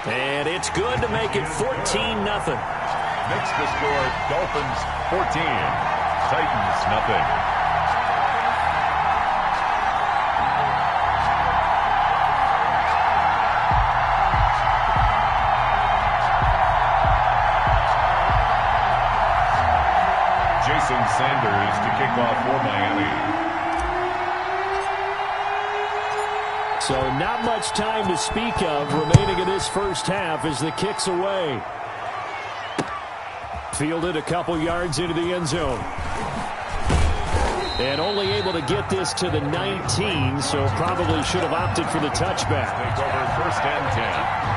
And it's good to make it 14-0. Makes the score Dolphins 14, Titans nothing. Sanders to kick off for Miami. So not much time to speak of remaining in this first half as the kick's away. Fielded a couple yards into the end zone. And only able to get this to the 19, so probably should have opted for the touchback. Take over 1st and 10.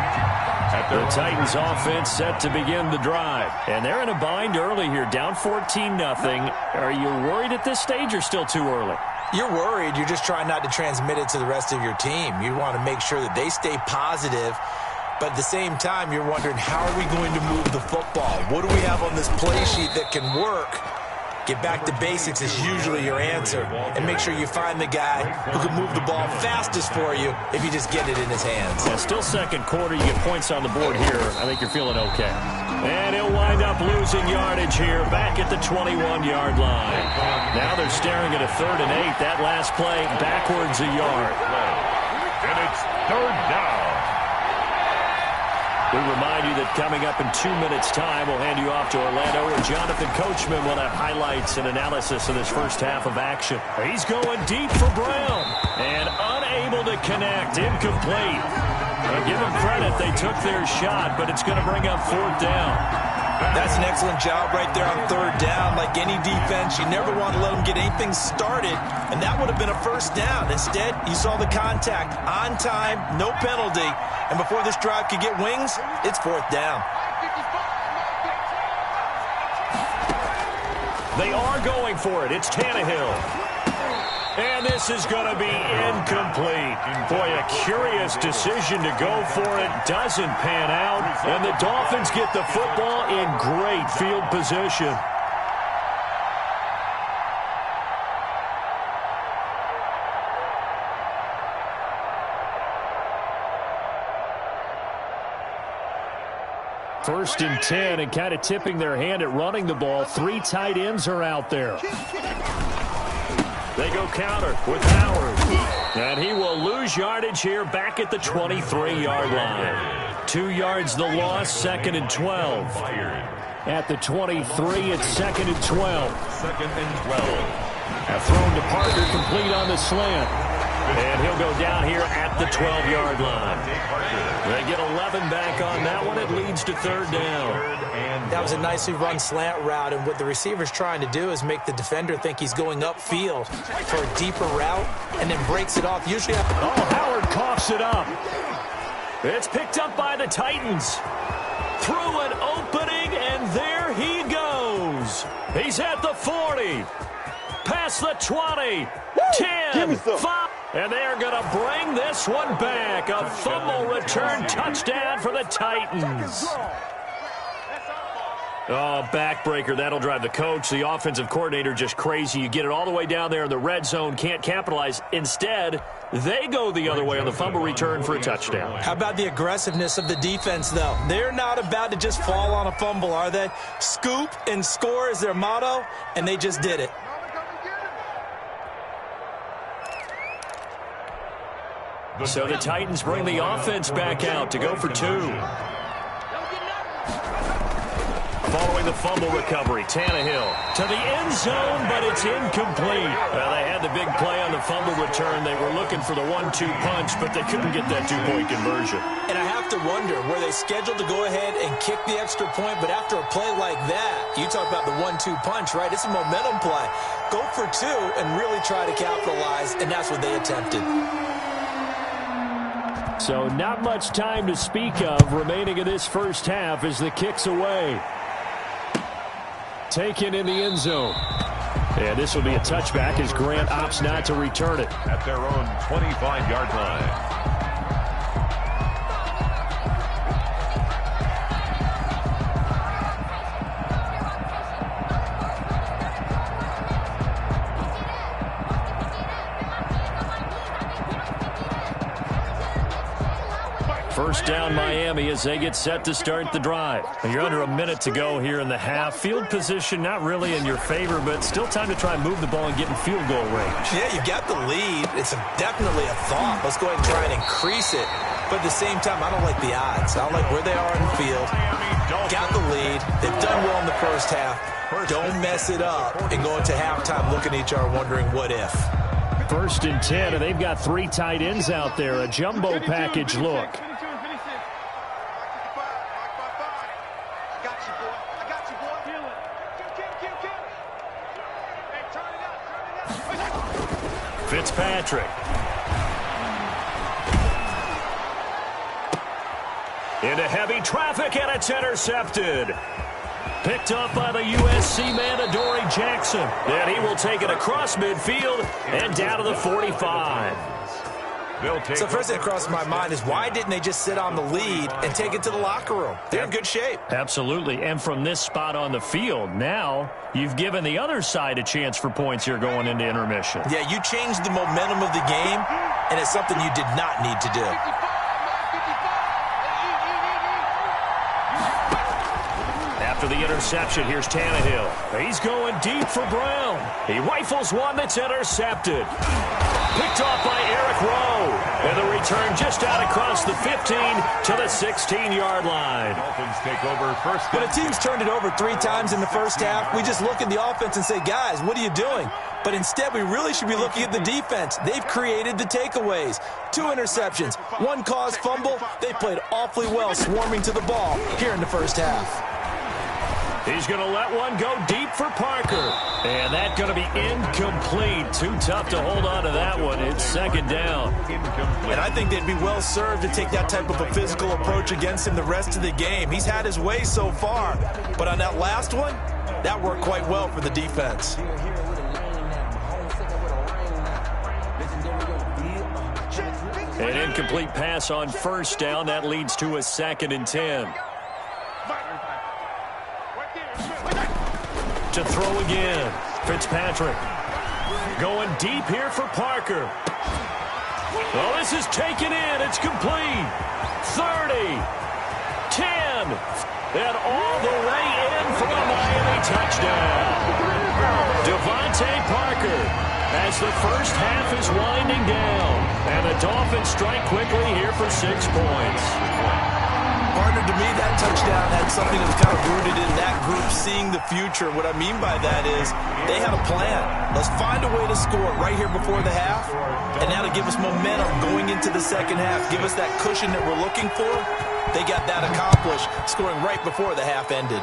The Titans offense set to begin the drive. And they're in a bind early here, down 14-0. Are you worried at this stage or still too early? You're worried. You're just trying not to transmit it to the rest of your team. You want to make sure that they stay positive. But at the same time, you're wondering, how are we going to move the football? What do we have on this play sheet that can work? Get back to basics is usually your answer. And make sure you find the guy who can move the ball fastest for you if you just get it in his hands. Yeah, still second quarter. You get points on the board here. I think you're feeling okay. And he'll wind up losing yardage here back at the 21-yard line. Now they're staring at a 3rd and 8. That last play backwards a yard. And it's 3rd down. We remind you that coming up in 2 minutes' time, we'll hand you off to Orlando, where Jonathan Coachman will have highlights and analysis of this first half of action. He's going deep for Brown, and unable to connect, incomplete. Give them credit, they took their shot, but it's going to bring up 4th down. That's an excellent job right there on 3rd down. Like any defense, you never want to let them get anything started, and that would have been a 1st down. Instead, you saw the contact on time, no penalty, and before this drive could get wings, it's 4th down. They are going for it. It's Tannehill. And this is going to be incomplete. Boy, a curious decision to go for it. Doesn't pan out. And the Dolphins get the football in great field position. First and 10, and kind of tipping their hand at running the ball. 3 tight ends are out there. They go counter with Howard. And he will lose yardage here back at the 23-yard line. 2 yards the loss, 2nd and 12. At the 23, it's 2nd and 12. 2nd and 12. A thrown to Parker, complete on the slant. And he'll go down here at the 12-yard line. They get 11 back on that one. It leads to 3rd down. That was a nicely run slant route, and what the receiver's trying to do is make the defender think he's going upfield for a deeper route and then breaks it off. Usually, Howard coughs it up. It's picked up by the Titans. Through an opening, and there he goes. He's at the 40. Past the 20. 10. 5. And they're going to bring this one back. A fumble return touchdown for the Titans. Oh, backbreaker. That'll drive the coach, the offensive coordinator, just crazy. You get it all the way down there in the red zone, can't capitalize. Instead, they go the other way on the fumble return for a touchdown. How about the aggressiveness of the defense, though? They're not about to just fall on a fumble, are they? Scoop and score is their motto, and they just did it. So the Titans bring the offense back out to go for 2. Following the fumble recovery, Tannehill to the end zone, but it's incomplete. Well, they had the big play on the fumble return. They were looking for the 1-2 punch, but they couldn't get that 2-point conversion. And I have to wonder, were they scheduled to go ahead and kick the extra point, but after a play like that, you talk about the 1-2 punch, right? It's a momentum play. Go for 2 and really try to capitalize, and that's what they attempted. So not much time to speak of remaining in this first half as the kick's away. Taken in the end zone. And this will be a touchback as Grant opts not to return it. At their own 25-yard line. First down Miami as they get set to start the drive. You're under a minute to go here in the half. Field position not really in your favor, but still time to try and move the ball and get in field goal range. Yeah, you got the lead. It's definitely a thought. Let's go ahead and try and increase it. But at the same time, I don't like the odds. I don't like where they are in the field. Got the lead. They've done well in the first half. Don't mess it up and go into halftime looking at each other wondering what if. 1st and 10, and they've got 3 tight ends out there. A jumbo package look. Fitzpatrick. Into heavy traffic, and it's intercepted. Picked up by the USC man, Adoree Jackson. And he will take it across midfield and down to the 45. So first thing that crosses my mind is why didn't they just sit on the lead and take it to the locker room? They're in good shape. Absolutely. And from this spot on the field, now you've given the other side a chance for points here going into intermission. Yeah, you changed the momentum of the game, and it's something you did not need to do. After the interception, here's Tannehill. He's going deep for Brown. He rifles one that's intercepted. Picked off by Eric Rowe. And the return just out across the 15 to the 16-yard line. Dolphins take over first. When a team's turned it over 3 times in the first half, we just look at the offense and say, guys, what are you doing? But instead, we really should be looking at the defense. They've created the takeaways. 2 interceptions, 1 caused fumble. They played awfully well swarming to the ball here in the first half. He's going to let one go deep for Parker. And that's going to be incomplete. Too tough to hold on to that one. It's 2nd down. And I think they'd be well served to take that type of a physical approach against him the rest of the game. He's had his way so far. But on that last one, that worked quite well for the defense. An incomplete pass on 1st down. That leads to a 2nd and 10. To throw again. Fitzpatrick going deep here for Parker. Well, this is taken in. It's complete. 30, 10, and all the way in for a Miami touchdown. Devontae Parker as the first half is winding down. And the Dolphins strike quickly here for 6 points. Partner, to me, that touchdown had something that was kind of rooted in that group seeing the future. What I mean by that is they had a plan. Let's find a way to score right here before the half, and that'll give us momentum going into the second half, give us that cushion that we're looking for. They got that accomplished, scoring right before the half ended.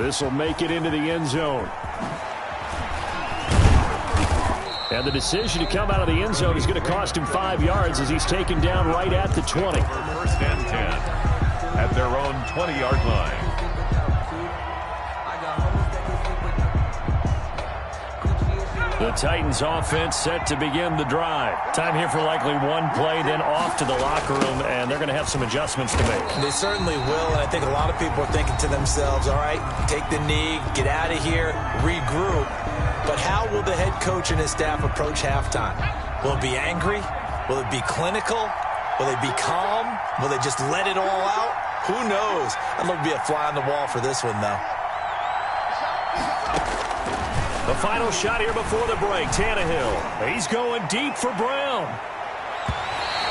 This will make it into the end zone. And the decision to come out of the end zone is going to cost him 5 yards as he's taken down right at the 20. 1st and 10 at their own 20-yard line. The Titans offense set to begin the drive. Time here for likely 1 play, then off to the locker room, and they're going to have some adjustments to make. They certainly will, and I think a lot of people are thinking to themselves, all right, take the knee, get out of here, regroup. But how will the head coach and his staff approach halftime? Will it be angry? Will it be clinical? Will they be calm? Will they just let it all out? Who knows? I'd love to be a fly on the wall for this one, though. The final shot here before the break, Tannehill. He's going deep for Brown.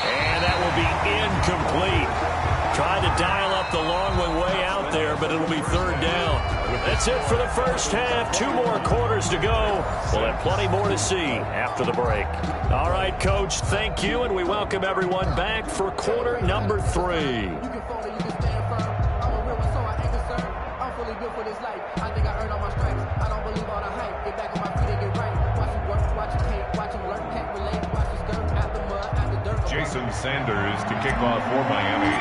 And that will be incomplete. Tried to dial up the long one way out there, but it'll be 3rd down. That's it for the first half. 2 more quarters to go. We'll have plenty more to see after the break. All right, Coach, thank you, and we welcome everyone back for quarter number 3. Jason Sanders to kick off for Miami.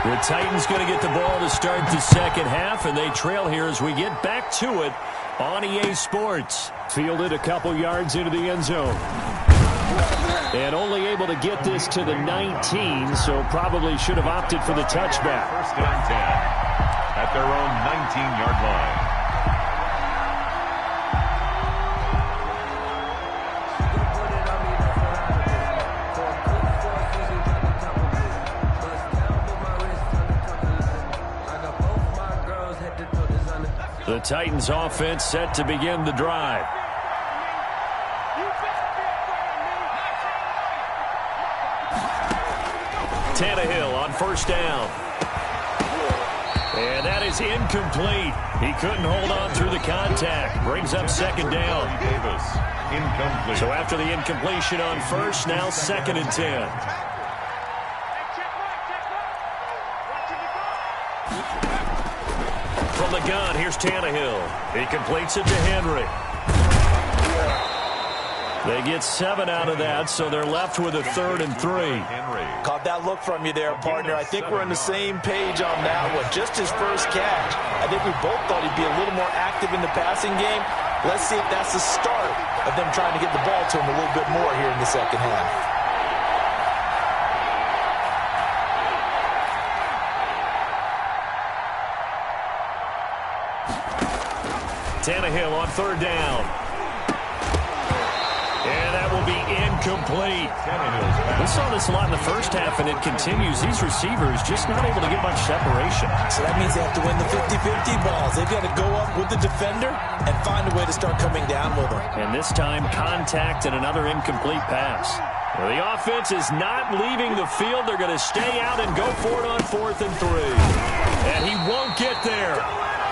The Titans going to get the ball to start the second half, and they trail here as we get back to it on EA Sports. Fielded a couple yards into the end zone. And only able to get this to the 19, so probably should have opted for the touchback. 1st and 10 at their own 19-yard line. The Titans offense set to begin the drive. Tannehill on first down. And that is incomplete. He couldn't hold on through the contact. Brings up second down. Davis, incomplete. So after the incompletion on first, now 2nd and 10. From the gun, here's Tannehill. He completes it to Henry. They get 7 out of that, so they're left with a 3rd and 3. Caught that look from you there, partner. I think we're on the same page on that one. Just his first catch. I think we both thought he'd be a little more active in the passing game. Let's see if that's the start of them trying to get the ball to him a little bit more here in the second half. Tannehill on 3rd down. And that will be incomplete. We saw this a lot in the first half, and it continues. These receivers just not able to get much separation. So that means they have to win the 50-50 balls. They've got to go up with the defender and find a way to start coming down with them. And this time, contact and another incomplete pass. Well, the offense is not leaving the field. They're going to stay out and go for it on 4th and 3. And he won't get there.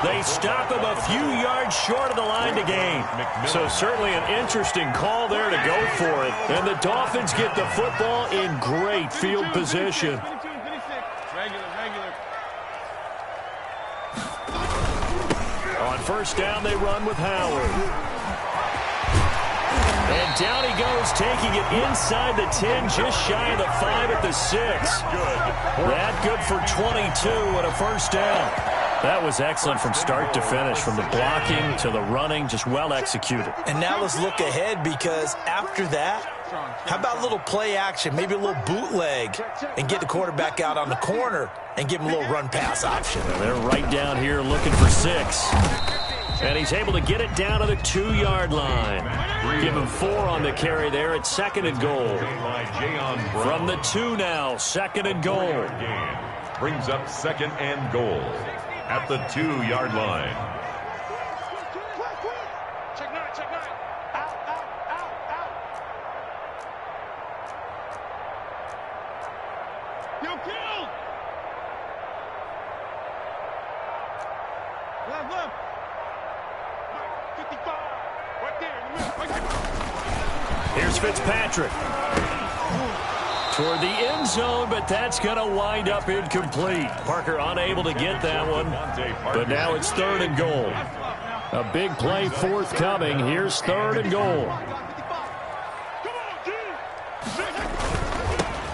They stop him a few yards short of the line to gain. So certainly an interesting call there to go for it. And the Dolphins get the football in great field position. On first down, they run with Howard. And down he goes, taking it inside the 10, just shy of the 5 at the 6. That good for 22 and a first down. That was excellent from start to finish, from the blocking to the running, just well executed. And now let's look ahead, because after that, how about a little play action, maybe a little bootleg, and get the quarterback out on the corner and give him a little run-pass option. And they're right down here looking for 6. And he's able to get it down to the 2-yard line. Give him 4 on the carry there at 2nd and goal. From the 2 now, 2nd and goal. Brings up 2nd and goal at the 2-yard line. Check 9, check 9. Out. Kill. Left. 55. Right there. Here's Fitzpatrick. Toward the end zone, but that's going to wind up incomplete. Parker unable to get that one, but now it's 3rd and goal. A big play forthcoming. Here's 3rd and goal.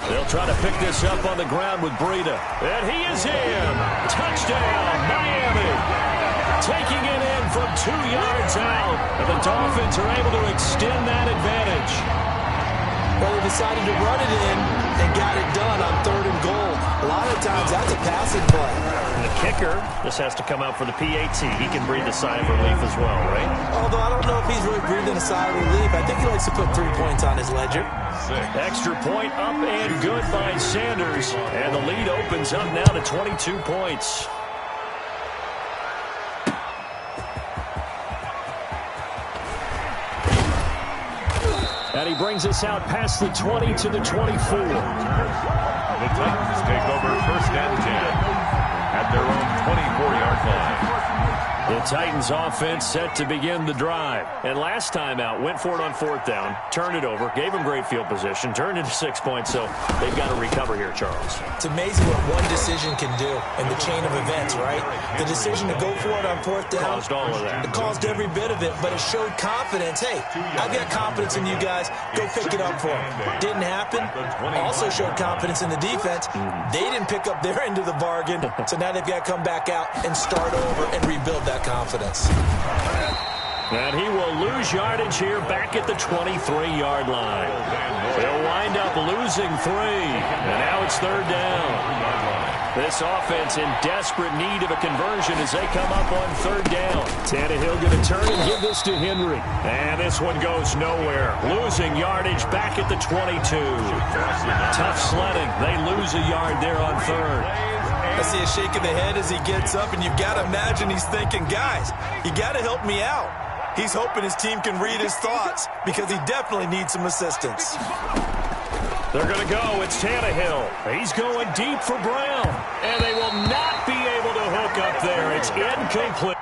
They'll try to pick this up on the ground with Breida. And he is in. Touchdown, Miami. Taking it in from 2 yards out. And the Dolphins are able to extend that advantage. Well, they decided to run it in and got it done on 3rd and goal. A lot of times, that's a passing play. And the kicker, this has to come out for the PAT. He can breathe a sigh of relief as well, right? Although I don't know if he's really breathing a sigh of relief. I think he likes to put 3 points on his ledger. Extra point up and good by Sanders. And the lead opens up now to 22 points. And he brings us out past the 20 to the 24. The Titans take over 1st and 10 at their own 24-yard line. The Titans offense set to begin the drive. And last time out, went for it on 4th down, turned it over, gave them great field position, turned into 6 points, so they've got to recover here, Charles. It's amazing what one decision can do in the chain of events, right? The decision to go for it on 4th down. Caused all of that. It caused every bit of it, but it showed confidence. Hey, I've got confidence in you guys. Go pick it up for them. Didn't happen. Also showed confidence in the defense. They didn't pick up their end of the bargain, so now they've got to come back out and start over and rebuild that confidence. And he will lose yardage here back at the 23-yard line. They'll wind up losing 3. And now it's 3rd down. This offense in desperate need of a conversion as they come up on 3rd down. Tannehill going to turn and give this to Henry. And this one goes nowhere. Losing yardage back at the 22. Tough sledding. They lose a yard there on 3rd. I see a shake of the head as he gets up, and you've got to imagine he's thinking, guys, you got to help me out. He's hoping his team can read his thoughts because he definitely needs some assistance. They're going to go. It's Tannehill. He's going deep for Brown. And they will not be able to hook up there. It's incomplete.